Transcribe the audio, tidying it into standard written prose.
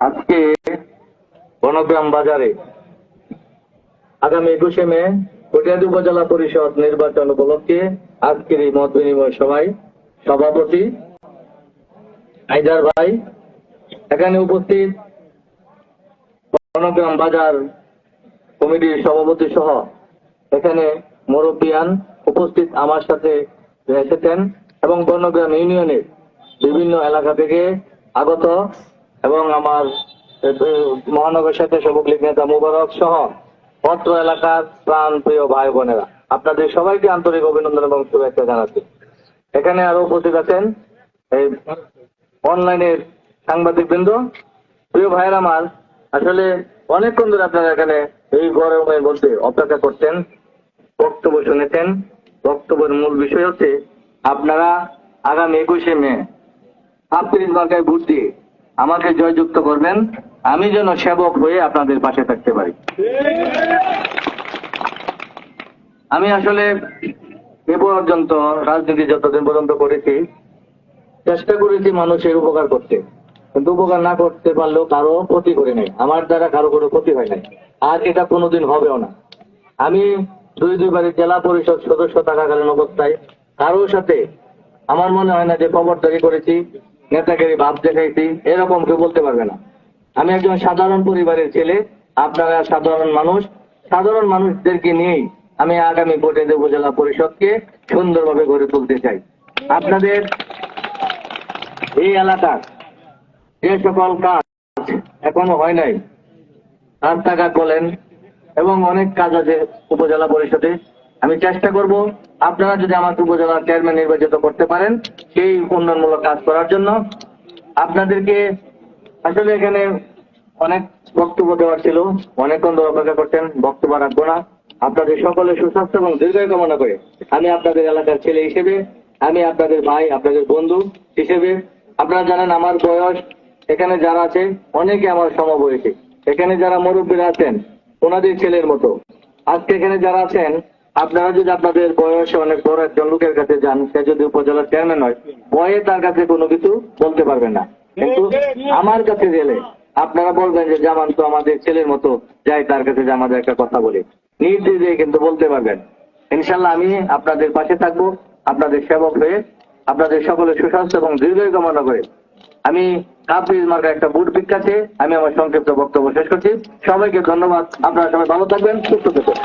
আজকে বনগ্রাম বাজারে আগামী 21শে মে কটিয়াদী উপজেলা পরিষদ নির্বাচন উপলক্ষে আজকের এই মত বিনিময় সভায় সভাপতি আইদার ভাই, এখানে উপস্থিত বনগ্রাম বাজার কমিটির সভাপতি সহ এখানে মুরব্বিয়ান উপস্থিত আমার সাথে এসেছেন এবং বনগ্রাম ইউনিয়নের বিভিন্ন এলাকা থেকে আগত এবং আমার মহানগর স্বেচ্ছাসেবক লীগ নেতা মুবারক সহ অত্র এলাকার প্রাণ প্রিয় ভাই বোনেরা, আপনাদের সবাইকে আন্তরিক অভিনন্দন এবং শুভেচ্ছা জানাচ্ছি। এখানে আরো উপস্থিত আছেন এই অনলাইনের সাংবাদিক বৃন্দ, প্রিয় ভাইয়ের আমার। আসলে অনেকক্ষণ ধরে আপনারা এখানে এই গরমের মধ্যে অপেক্ষা করতেন, বক্তব্য শুনেছেন। বক্তব্যের মূল বিষয় হচ্ছে আপনারা আগামী 21শে মে আফরিন মার্কায় ভোট দিয়ে আমাকে জয়যুক্ত করবেন, আমি যেন সেবক হয়ে আপনাদের পাশে থাকতে পারি। আমি আসলে এ পর্যন্ত রাজনীতি যতদিন পর্যন্ত করেছি চেষ্টা করেছি মানুষের উপকার করতে, কিন্তু উপকার না করতে পারলেও কারো ক্ষতি করে নাই। আমার দ্বারা কারো কোনো ক্ষতি হয় নাই, আর এটা কোনোদিন হবেও না। আমি দুইবারের জেলা পরিষদ সদস্য থাকাকালীন অবস্থায় কারোর সাথে আমার মনে হয় না যে খবরদারি করেছি, নেতাগিরি ভাব দেখাইছি, এরকম কেউ বলতে পারবে না। আমি একজন সাধারণ পরিবারের ছেলে, আপনারা সাধারণ মানুষ, সাধারণ মানুষদেরকে নিয়েই আমি আগামী কটিয়াদী উপজেলা পরিষদকে সুন্দরভাবে গড়ে তুলতে চাই। আপনাদের এই এলাকার যে সকল কাজ এখনো হয় নাই, রাস্তাঘাট বলেন এবং অনেক কাজ আছে উপজেলা পরিষদে, আমি চেষ্টা করব আপনারা যদি আমাকে উপজেলা চেয়ারম্যান নির্বাচিত করতে পারেন সেই উন্নয়নমূলক কাজ করার জন্য। আপনাদেরকে আসলে এখানে অনেক বক্তব্য দেওয়ার ছিল, অনেকক্ষণ ধরে অপেক্ষা করতেন, বক্তব্য রাখবো না। আপনাদের সকলের সুস্বাস্থ্য এবং দীর্ঘায়ু কামনা করে আমি আপনাদের এলাকার ছেলে হিসেবে, আমি আপনাদের ভাই, আপনাদের বন্ধু হিসেবে, আপনারা জানেন আমার বয়স, এখানে যারা আছে অনেকে আমার সমবয়সী, এখানে যারা মুরব্বীরা আছেন ওনাদের ছেলের মতো। আজকে এখানে যারা আছেন আপনারা যদি আপনাদের বয়সে অনেক বড় একজন লোকের কাছে যান, সে যদি উপজেলার চেয়ারম্যান হয়, ভয়ে তার কাছে কোনো কিছু বলতে পারবেন না, কিন্তু আমার কাছে গেলে আপনারা বলবেন যে জামান তো আমাদের ছেলের মতো, যাই তার কাছে যে আমাদের একটা কথা বলি, নির্দ্বিধে কিন্তু বলতে পারবেন। ইনশাল্লাহ আমি আপনাদের পাশে থাকবো, আপনাদের সেবক হয়ে, আপনাদের সকলের সুস্বাস্থ্য এবং দীর্ঘায়ু কামনা করে আমি আফরিন মার্কার একটা বুট ভিক্ষাতে আমি আমার সংক্ষিপ্ত বক্তব্য শেষ করছি। সবাইকে ধন্যবাদ। আপনারা সবাই ভালো থাকবেন, সুস্থ থাকবেন।